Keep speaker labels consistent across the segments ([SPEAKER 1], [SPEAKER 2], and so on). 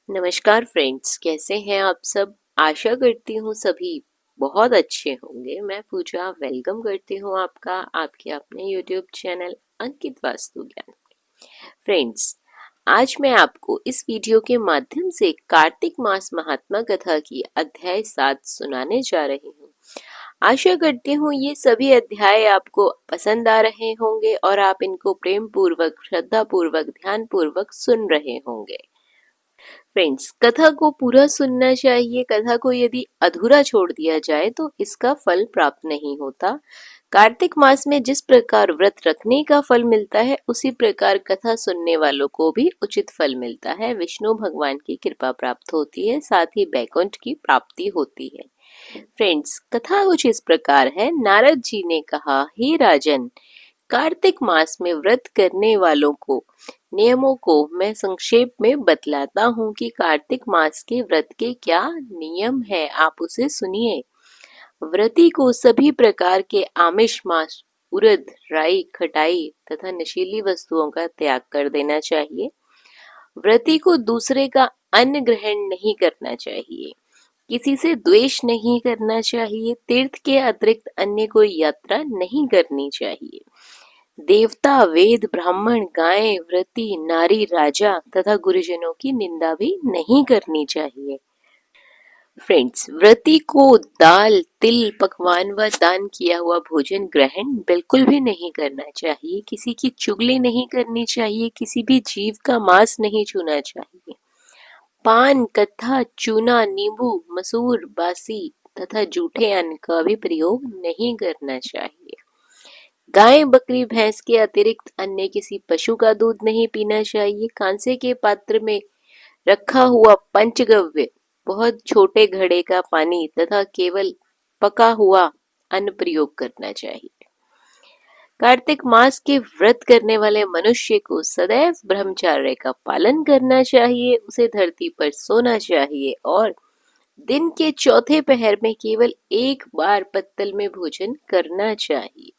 [SPEAKER 1] नमस्कार फ्रेंड्स, कैसे हैं आप सब। आशा करती हूँ सभी बहुत अच्छे होंगे। मैं पूजा वेलकम करती हूँ आपका आपके अपने यूट्यूब चैनल अंकित वास्तु ज्ञान। फ्रेंड्स, आज मैं आपको इस वीडियो के माध्यम से कार्तिक मास महात्मा कथा की अध्याय 7 सुनाने जा रही हूँ। आशा करती हूँ ये सभी अध्याय आपको पसंद आ रहे होंगे और आप इनको प्रेम पूर्वक, श्रद्धा पूर्वक, ध्यान पूर्वक सुन रहे होंगे। फ्रेंड्स, कथा को पूरा सुनना चाहिए। कथा को यदि अधूरा छोड़ दिया जाए तो इसका फल प्राप्त नहीं होता। कार्तिक मास में जिस प्रकार व्रत रखने का फल मिलता है, उसी प्रकार कथा सुनने वालों को भी उचित फल मिलता है। विष्णु भगवान की कृपा प्राप्त होती है, साथ ही बैकुंठ की प्राप्ति होती है। फ्रेंड्स, कथा कुछ इस प्रकार है। नारद जी ने कहा, हे राजन, कार्तिक मास में व्रत करने वालों को नियमों को मैं संक्षेप में बतलाता हूँ कि कार्तिक मास के व्रत के क्या नियम है, आप उसे सुनिए। व्रती को सभी प्रकार के आमिष, मांस, उड़द, राई, खटाई तथा नशीली वस्तुओं का त्याग कर देना चाहिए। व्रती को दूसरे का अन्न ग्रहण नहीं करना चाहिए। किसी से द्वेष नहीं करना चाहिए। तीर्थ के अतिरिक्त अन्य कोई यात्रा नहीं करनी चाहिए। देवता, वेद, ब्राह्मण, गाय, व्रती, नारी, राजा तथा गुरुजनों की निंदा भी नहीं करनी चाहिए। फ्रेंड्स, व्रती को दाल, तिल, पकवान व दान किया हुआ भोजन ग्रहण बिल्कुल भी नहीं करना चाहिए। किसी की चुगली नहीं करनी चाहिए। किसी भी जीव का मांस नहीं छूना चाहिए। पान, कत्था, चूना, नींबू, मसूर, बासी तथा जूठे अन्न का भी प्रयोग नहीं करना चाहिए। गाय, बकरी, भैंस के अतिरिक्त अन्य किसी पशु का दूध नहीं पीना चाहिए। कांसे के पात्र में रखा हुआ पंचगव्य, बहुत छोटे घड़े का पानी तथा केवल पका हुआ अन्न प्रयोग करना चाहिए। कार्तिक मास के व्रत करने वाले मनुष्य को सदैव ब्रह्मचर्य का पालन करना चाहिए। उसे धरती पर सोना चाहिए और दिन के चौथे पहर में केवल एक बार पत्तल में भोजन करना चाहिए।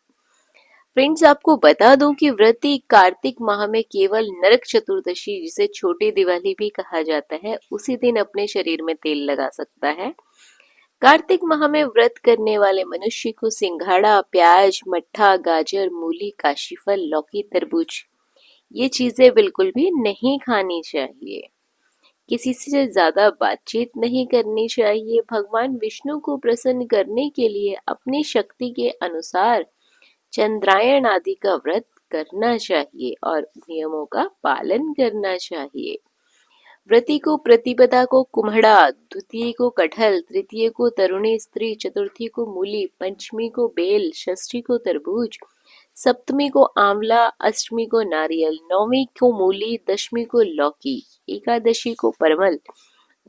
[SPEAKER 1] फ्रेंड्स, आपको बता दूं कि व्रती कार्तिक माह में केवल नरक चतुर्दशी, जिसे छोटी दिवाली भी कहा जाता है, उसी दिन अपने शरीर में तेल लगा सकता है। कार्तिक माह में व्रत करने वाले मनुष्य को सिंघाड़ा, प्याज, मट्ठा, गाजर, मूली, काशीफल, लौकी, तरबूज, ये चीजें बिल्कुल भी नहीं खानी चाहिए। किसी से ज्यादा बातचीत नहीं करनी चाहिए। भगवान विष्णु को प्रसन्न करने के लिए अपनी शक्ति के अनुसार चंद्रायण आदि का व्रत करना चाहिए और नियमों का पालन करना चाहिए। व्रती को प्रतिपदा को कुम्हड़ा, द्वितीय को कटहल, तृतीय को तरुणी स्त्री, चतुर्थी को मूली, पंचमी को बेल, षष्ठी को तरबूज, सप्तमी को आंवला, अष्टमी को नारियल, नौवीं को मूली, दशमी को लौकी, एकादशी को परमल,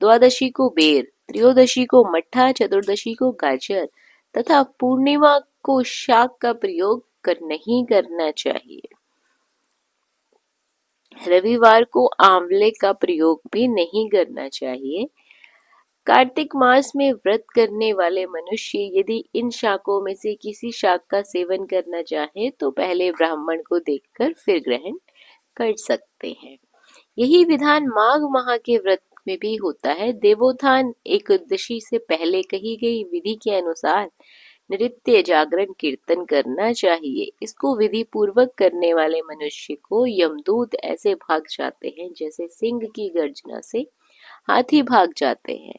[SPEAKER 1] द्वादशी को बेर, त्रयोदशी को मट्ठा, चतुर्दशी को गाजर तथा पूर्णिमा को शाक का प्रयोग नहीं करना चाहिए। रविवार को आंवले का प्रयोग भी नहीं करना चाहिए। कार्तिक मास में व्रत करने वाले मनुष्य यदि इन शाकों में से किसी शाक का सेवन करना चाहे तो पहले ब्राह्मण को देखकर फिर ग्रहण कर सकते हैं। यही विधान माघ माह के व्रत में भी होता है। देवोत्थान एकादशी से पहले कही गई विधि के अनुसार नृत्य, जागरण, कीर्तन करना चाहिए। इसको विधि पूर्वक करने वाले मनुष्य को यमदूत ऐसे भाग जाते हैं जैसे सिंह की गर्जना से हाथी भाग जाते हैं।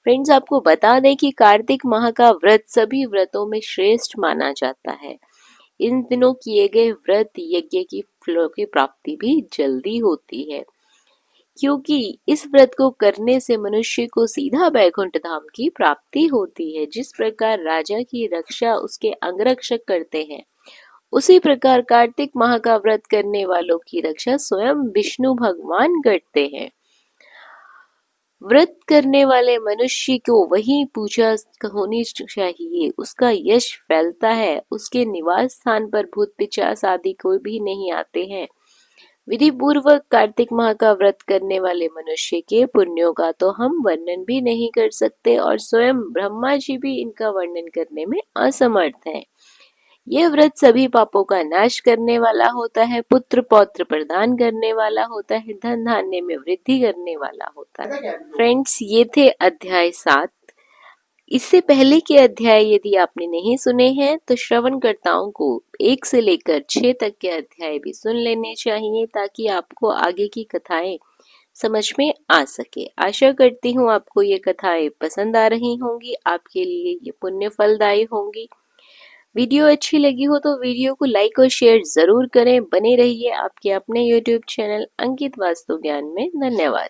[SPEAKER 1] फ्रेंड्स, आपको बता दें कि कार्तिक माह का व्रत सभी व्रतों में श्रेष्ठ माना जाता है। इन दिनों किए गए व्रत यज्ञ की फलों की प्राप्ति भी जल्दी होती है, क्योंकि इस व्रत को करने से मनुष्य को सीधा बैकुंठ धाम की प्राप्ति होती है। जिस प्रकार राजा की रक्षा उसके अंगरक्षक करते हैं, उसी प्रकार कार्तिक माह का व्रत करने वालों की रक्षा स्वयं विष्णु भगवान करते हैं। व्रत करने वाले मनुष्य को वही पूजा होनी चाहिए, उसका यश फैलता है। उसके निवास स्थान पर भूत पिशाच आदि कोई भी नहीं आते हैं। विधि पूर्वक कार्तिक माह का व्रत करने वाले मनुष्य के पुण्यों का तो हम वर्णन भी नहीं कर सकते और स्वयं ब्रह्मा जी भी इनका वर्णन करने में असमर्थ हैं। यह व्रत सभी पापों का नाश करने वाला होता है, पुत्र पौत्र प्रदान करने वाला होता है, धन धान्य में वृद्धि करने वाला होता है। फ्रेंड्स, ये थे अध्याय 7। इससे पहले के अध्याय यदि आपने नहीं सुने हैं तो श्रवणकर्ताओं को 1 से लेकर 6 तक के अध्याय भी सुन लेने चाहिए, ताकि आपको आगे की कथाएं समझ में आ सके। आशा करती हूँ आपको ये कथाएं पसंद आ रही होंगी, आपके लिए ये पुण्य फलदायी होंगी। वीडियो अच्छी लगी हो तो वीडियो को लाइक और शेयर जरूर करें। बने रहिए आपके अपने YouTube चैनल अंकित वास्तु ज्ञान में। धन्यवाद।